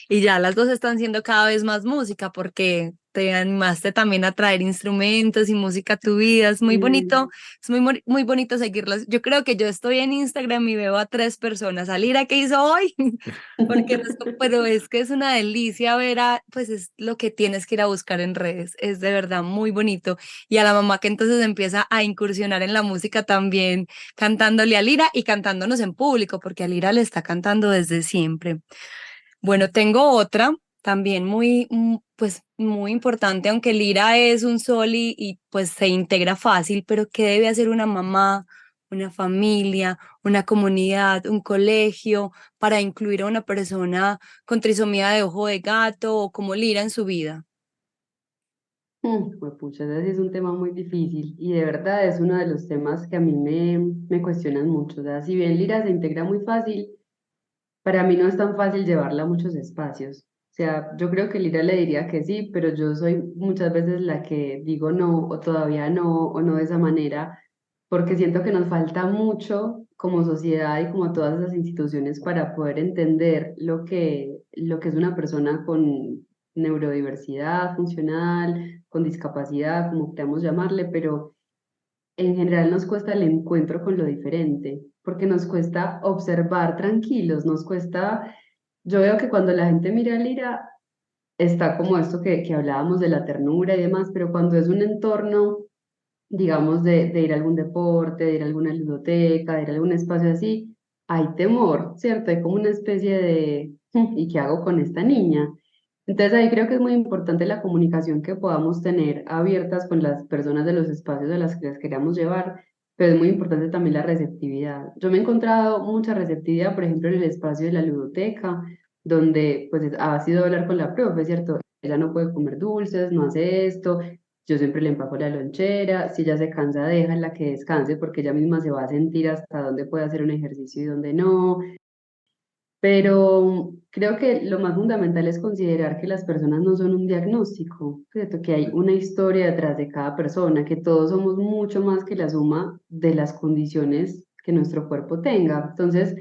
Y ya las dos están haciendo cada vez más música porque te animaste también a traer instrumentos y música a tu vida. Es muy bonito, Sí. es muy bonito seguirlos. Yo creo que yo estoy en Instagram y veo a 3 personas. A Lira, ¿qué hizo hoy? Porque pero es que es una delicia ver pues es lo que tienes que ir a buscar en redes. Es de verdad muy bonito. Y a la mamá que entonces empieza a incursionar en la música también, cantándole a Lira y cantándonos en público, porque a Lira le está cantando desde siempre. Bueno, tengo otra también pues muy importante, aunque Lira es un sol y pues se integra fácil, pero ¿qué debe hacer una mamá, una familia, una comunidad, un colegio para incluir a una persona con trisomía de ojo de gato o como Lira en su vida? Pucha, ese sí es un tema muy difícil y de verdad es uno de los temas que a mí me cuestionan mucho. O sea, si bien Lira se integra muy fácil, para mí no es tan fácil llevarla a muchos espacios. O sea, yo creo que Lira le diría que sí, pero yo soy muchas veces la que digo no o todavía no o no de esa manera, porque siento que nos falta mucho como sociedad y como todas esas instituciones para poder entender lo que es una persona con neurodiversidad funcional, con discapacidad, como queramos llamarle, pero en general nos cuesta el encuentro con lo diferente, porque nos cuesta observar tranquilos, nos cuesta, yo veo que cuando la gente mira a Lira, está como esto que hablábamos de la ternura y demás, pero cuando es un entorno, digamos, de ir a algún deporte, de ir a alguna ludoteca, de ir a algún espacio así, hay temor, ¿cierto? Hay como una especie de, ¿y qué hago con esta niña? Entonces ahí creo que es muy importante la comunicación que podamos tener abiertas con las personas de los espacios a las que las queramos llevar, pero es muy importante también la receptividad. Yo me he encontrado mucha receptividad, por ejemplo, en el espacio de la ludoteca, donde pues ha sido hablar con la profe, ¿cierto? Ella no puede comer dulces, no hace esto, yo siempre le empaco la lonchera, si ella se cansa, déjala que descanse porque ella misma se va a sentir hasta dónde puede hacer un ejercicio y dónde no. Pero creo que lo más fundamental es considerar que las personas no son un diagnóstico, ¿cierto? Que hay una historia detrás de cada persona, que todos somos mucho más que la suma de las condiciones que nuestro cuerpo tenga. Entonces,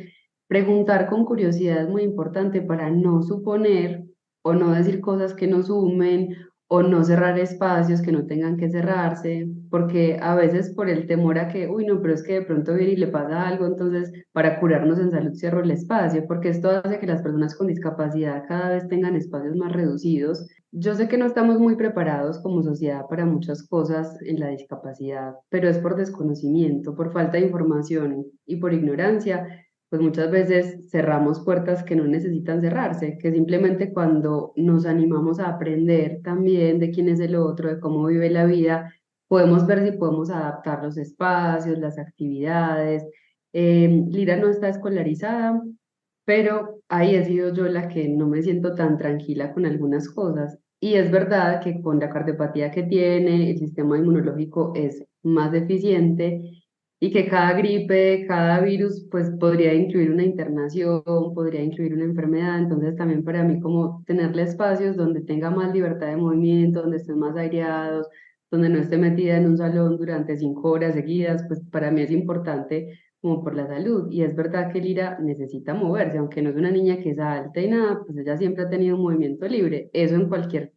preguntar con curiosidad es muy importante para no suponer o no decir cosas que no sumen o no cerrar espacios que no tengan que cerrarse, porque a veces por el temor a que, uy, no, pero es que de pronto viene y le pasa algo, entonces para curarnos en salud cierro el espacio, porque esto hace que las personas con discapacidad cada vez tengan espacios más reducidos. Yo sé que no estamos muy preparados como sociedad para muchas cosas en la discapacidad, pero es por desconocimiento, por falta de información y por ignorancia pues muchas veces cerramos puertas que no necesitan cerrarse, que simplemente cuando nos animamos a aprender también de quién es el otro, de cómo vive la vida, podemos ver si podemos adaptar los espacios, las actividades. Lira no está escolarizada, pero ahí he sido yo la que no me siento tan tranquila con algunas cosas. Y es verdad que con la cardiopatía que tiene, el sistema inmunológico es más deficiente y que cada gripe, cada virus, pues podría incluir una internación, podría incluir una enfermedad. Entonces también para mí como tenerle espacios donde tenga más libertad de movimiento, donde estén más aireados, donde no esté metida en un salón durante 5 horas seguidas, pues para mí es importante como por la salud. Y es verdad que Lira necesita moverse, aunque no es una niña que es alta y nada, pues ella siempre ha tenido un movimiento libre. Eso en cualquier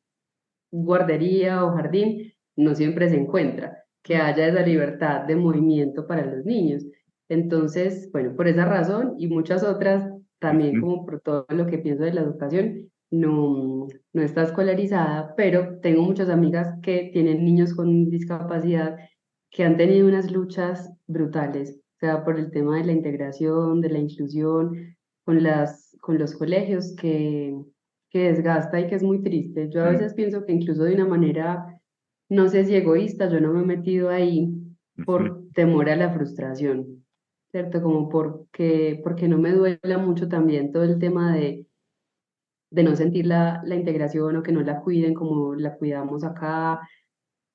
guardería o jardín no siempre se encuentra, que haya esa libertad de movimiento para los niños. Entonces, bueno, por esa razón y muchas otras, también Ujú. como por todo lo que pienso de la educación, no está escolarizada, pero tengo muchas amigas que tienen niños con discapacidad que han tenido unas luchas brutales, o sea, por el tema de la integración, de la inclusión, con los colegios que desgasta y que es muy triste. Yo a Mm, veces pienso que incluso de una manera, no sé si egoísta, yo no me he metido ahí ujú. por temor a la frustración, ¿cierto? Como porque no me duela mucho también todo el tema de no sentir la integración o que no la cuiden como la cuidamos acá.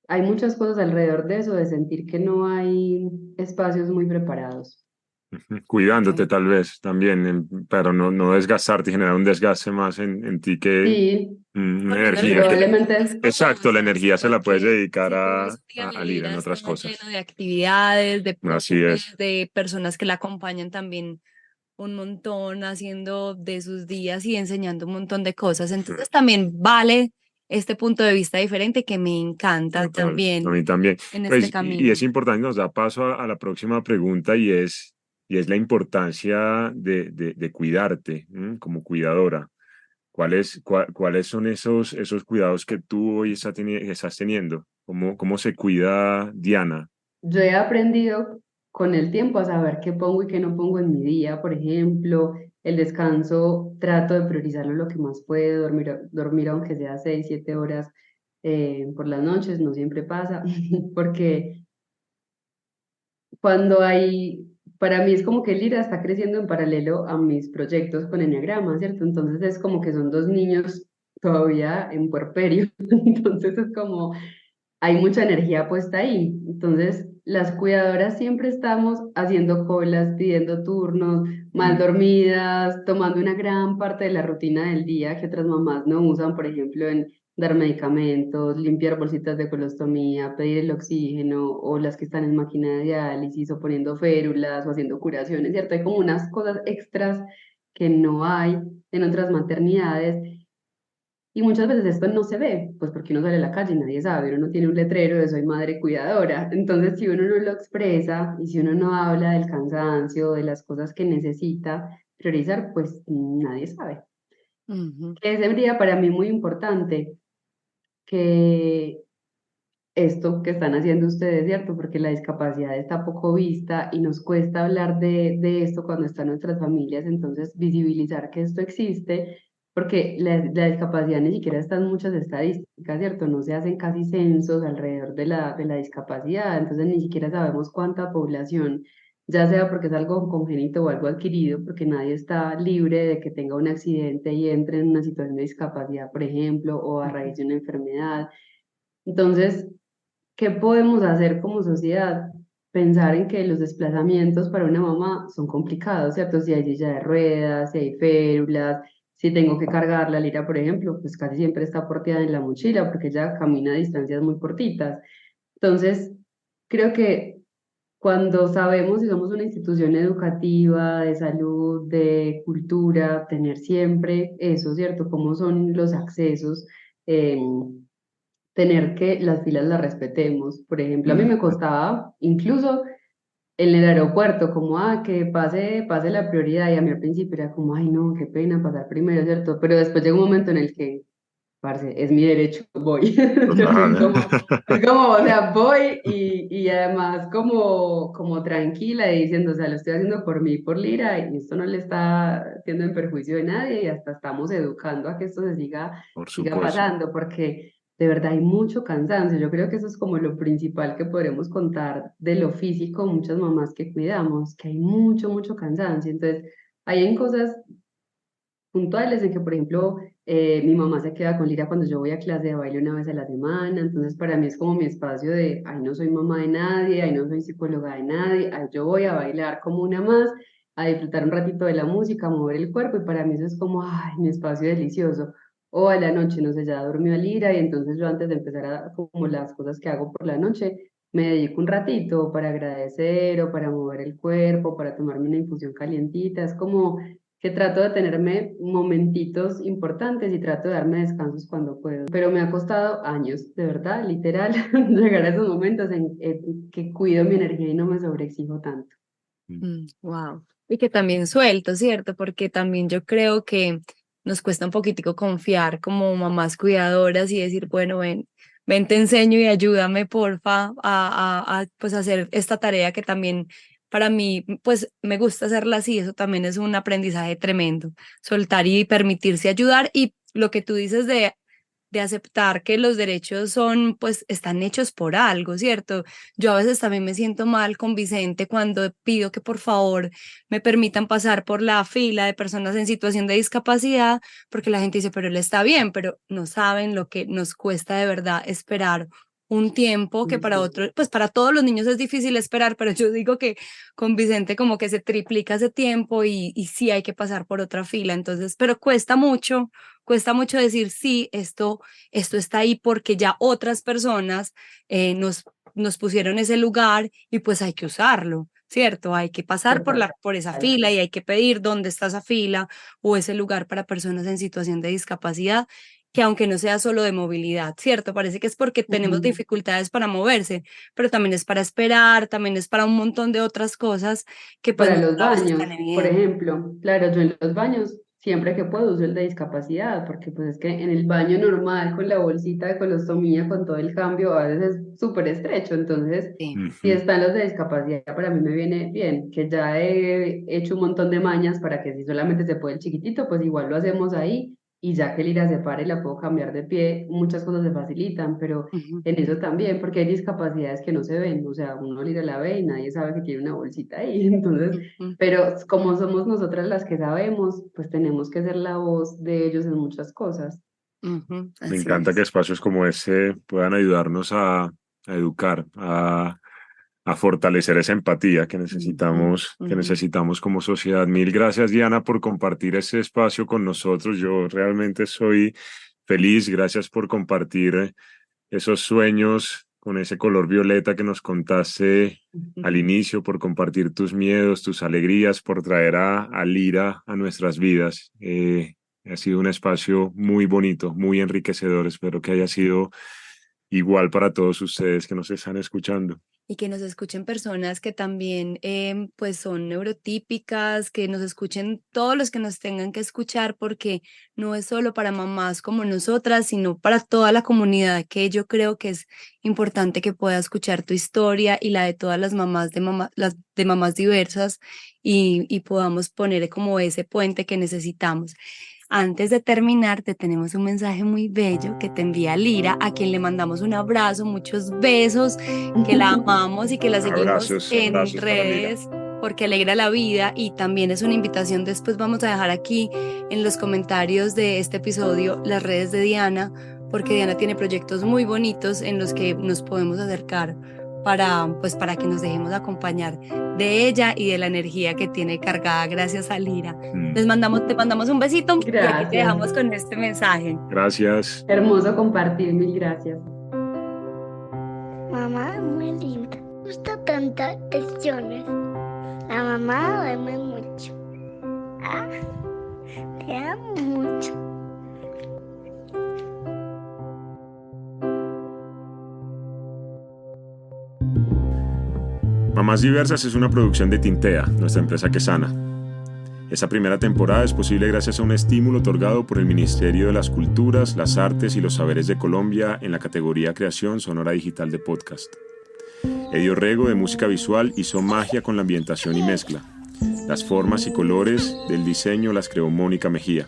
Hay muchas cosas alrededor de eso, de sentir que no hay espacios muy preparados. Ujú. Cuidándote Bueno, tal vez también, pero no desgastarte y generar un desgaste más en ti que Sí, una poniéndole energía mucho que, probablemente. exacto, la cosas, energía se la puedes porque dedicar si tú ves un día a de Lira Lira en está otras lleno cosas. de actividades, de Así profes, es. de personas que la acompañan también un montón haciendo de sus días y enseñando un montón de cosas. Entonces también vale este punto de vista diferente que me encanta Total, a también mí también. en este Pues, y es camino. importante, nos da paso a la próxima pregunta y es la importancia de cuidarte, como cuidadora. ¿Cuáles son esos cuidados que tú hoy estás teniendo? ¿Cómo se cuida Diana? Yo he aprendido con el tiempo a saber qué pongo y qué no pongo en mi día. Por ejemplo, el descanso, trato de priorizarlo lo que más puedo, dormir aunque sea 6, 7 horas por las noches, no siempre pasa, porque cuando para mí es como que Lira está creciendo en paralelo a mis proyectos con Enneagrama, ¿cierto? Entonces es como que son dos niños todavía en puerperio, entonces es como hay mucha energía puesta ahí. Entonces, las cuidadoras siempre estamos haciendo colas, pidiendo turnos, mal Mm, dormidas, tomando una gran parte de la rutina del día que otras mamás no usan, por ejemplo, en dar medicamentos, limpiar bolsitas de colostomía, pedir el oxígeno, o las que están en máquina de diálisis, o poniendo férulas, o haciendo curaciones, ¿cierto? Hay como unas cosas extras que no hay en otras maternidades y muchas veces esto no se ve, pues porque uno sale a la calle y nadie sabe, uno no tiene un letrero de soy madre cuidadora. Entonces, si uno no lo expresa y si uno no habla del cansancio, de las cosas que necesita priorizar, pues nadie sabe. Ujú. Que ese día para mí muy importante, que esto que están haciendo ustedes, ¿cierto? Porque la discapacidad está poco vista y nos cuesta hablar de esto cuando están nuestras familias, entonces visibilizar que esto existe, porque la discapacidad ni siquiera está en muchas estadísticas, ¿cierto? No se hacen casi censos alrededor de la discapacidad, entonces ni siquiera sabemos cuánta población, ya sea porque es algo congénito o algo adquirido, porque nadie está libre de que tenga un accidente y entre en una situación de discapacidad, por ejemplo, o a raíz de una enfermedad. Entonces, ¿qué podemos hacer como sociedad? Pensar en que los desplazamientos para una mamá son complicados, ¿cierto? Si hay silla de ruedas, si hay férulas, si tengo que cargar la lira, por ejemplo, pues casi siempre está porteada en la mochila porque ella camina a distancias muy cortitas. Entonces, creo que cuando sabemos y somos una institución educativa, de salud, de cultura, tener siempre eso, ¿cierto? Cómo son los accesos. Tener que las filas las respetemos. Por ejemplo, a mí mm, me costaba incluso en el aeropuerto, como, que pase la prioridad, y a mí al principio era como, ay, no, qué pena pasar primero, ¿cierto? Pero después llega un momento en el que, parce, es mi derecho, voy, ¿cierto? total. Es como, o sea, voy y además como tranquila y diciendo, o sea, lo estoy haciendo por mí, por Lira, y esto no le está haciendo en perjuicio de nadie y hasta estamos educando a que esto se Por siga supuesto. pasando, porque de verdad hay mucho cansancio. Yo creo que eso es como lo principal que podremos contar de lo físico, muchas mamás que cuidamos, que hay mucho, mucho cansancio. Entonces, hay en cosas puntuales en que, por ejemplo, mi mamá se queda con Lira cuando yo voy a clase de baile una vez a la semana, entonces para mí es como mi espacio de, ay, no soy mamá de nadie, ay, no soy psicóloga de nadie, ay, yo voy a bailar como una más, a disfrutar un ratito de la música, a mover el cuerpo, y para mí eso es como, ay, mi espacio delicioso. O a la noche, no sé, ya durmió Lira y entonces yo antes de empezar como las cosas que hago por la noche, me dedico un ratito para agradecer o para mover el cuerpo, para tomarme una infusión calientita, es como que trato de tenerme momentitos importantes y trato de darme descansos cuando puedo. Pero me ha costado años, de verdad, literal, llegar a esos momentos en que cuido mi energía y no me sobreexijo tanto. Mm, Wow. Y que también suelto, ¿cierto? Porque también yo creo que nos cuesta un poquitico confiar como mamás cuidadoras y decir, bueno, ven, te enseño y ayúdame, porfa, pues hacer esta tarea que también para mí, pues me gusta hacerla así, eso también es un aprendizaje tremendo, soltar y permitirse ayudar y lo que tú dices de aceptar que los derechos son, pues, están hechos por algo, ¿cierto? Yo a veces también me siento mal con Vicente cuando pido que por favor me permitan pasar por la fila de personas en situación de discapacidad, porque la gente dice, pero él está bien, pero no saben lo que nos cuesta de verdad esperar un tiempo que para Ujú. otros, pues para todos los niños es difícil esperar, pero yo digo que con Vicente como que se triplica ese tiempo y sí hay que pasar por otra fila, entonces, pero cuesta mucho decir, sí, esto está ahí porque ya otras personas nos nos pusieron ese lugar y pues hay que usarlo, ¿cierto? Hay que pasar por esa fila y hay que pedir dónde está esa fila o ese lugar para personas en situación de discapacidad, que aunque no sea solo de movilidad, ¿cierto? Parece que es porque tenemos dificultades para moverse, pero también es para esperar, también es para un montón de otras cosas que pues Para no los a veces baños, están por evidentes. ejemplo, claro, yo en los baños siempre que puedo uso el de discapacidad, porque pues es que en el baño normal con la bolsita de colostomía, con todo el cambio, a veces es súper estrecho, entonces Sí. si Ujú. están los de discapacidad, para mí me viene bien, que ya he hecho un montón de mañas para que si solamente se puede el chiquitito, pues igual lo hacemos ahí y ya que Lira se pare y la puedo cambiar de pie, muchas cosas se facilitan, pero Ujú, en eso también, porque hay discapacidades que no se ven, o sea, uno Lira la ve y nadie sabe que tiene una bolsita ahí, entonces, ujú, pero como somos nosotras las que sabemos, pues tenemos que ser la voz de ellos en muchas cosas. ujú, Me así encanta que es. espacios como ese puedan ayudarnos a educar, a fortalecer esa empatía Ujú, que ujú. necesitamos como sociedad. Mil gracias, Diana, por compartir ese espacio con nosotros. Yo realmente soy feliz. Gracias por compartir esos sueños con ese color violeta que nos contaste al inicio, por compartir tus miedos, tus alegrías, por traer a Lira a nuestras vidas. Ha sido un espacio muy bonito, muy enriquecedor. Espero que haya sido igual para todos ustedes que nos están escuchando. Y que nos escuchen personas que también pues son neurotípicas, que nos escuchen todos los que nos tengan que escuchar, porque no es solo para mamás como nosotras, sino para toda la comunidad, que yo creo que es importante que pueda escuchar tu historia y la de todas las mamás las de mamás diversas y podamos poner como ese puente que necesitamos. Antes de terminar, te tenemos un mensaje muy bello que te envía Lira, a quien le mandamos un abrazo, muchos besos, que la amamos y que la seguimos Abrazos, en abrazos para Lira. redes porque alegra la vida y también es una invitación. Después vamos a dejar aquí en los comentarios de este episodio las redes de Diana, porque Diana tiene proyectos muy bonitos en los que nos podemos acercar para que nos dejemos acompañar de ella y de la energía que tiene cargada gracias a Lira. Mm. Te mandamos un besito y aquí te Gracias. dejamos con este mensaje. Gracias. Hermoso compartir, mil gracias. Mamá es muy linda. Me gusta cantar canciones. La mamá duerme mucho. Ah, te amo mucho. Mamás Diversas es una producción de Tintea, nuestra empresa que sana. Esta primera temporada es posible gracias a un estímulo otorgado por el Ministerio de las Culturas, las Artes y los Saberes de Colombia en la categoría Creación Sonora Digital de Podcast. Edio Rego de Música Visual hizo magia con la ambientación y mezcla. Las formas y colores del diseño las creó Mónica Mejía.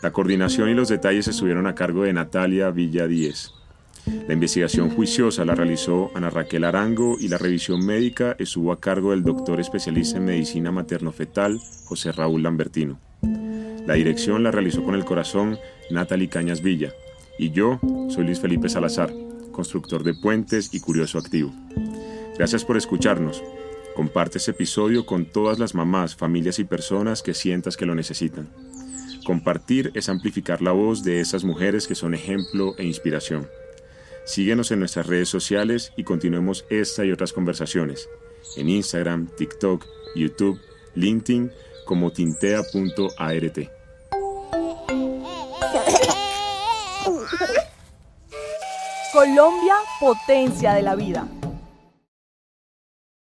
La coordinación y los detalles estuvieron a cargo de Natalia Villa Díez. La investigación juiciosa la realizó Ana Raquel Arango y la revisión médica estuvo a cargo del doctor especialista en medicina materno-fetal José Raúl Lambertino. La dirección la realizó con el corazón Natalie Cañas Villa. Y yo soy Luis Felipe Salazar, constructor de puentes y curioso activo. Gracias por escucharnos. Comparte este episodio con todas las mamás, familias y personas que sientas que lo necesitan. Compartir es amplificar la voz de esas mujeres que son ejemplo e inspiración. Síguenos en nuestras redes sociales y continuemos esta y otras conversaciones en Instagram, TikTok, YouTube, LinkedIn como tintea.art. Colombia, potencia de la vida.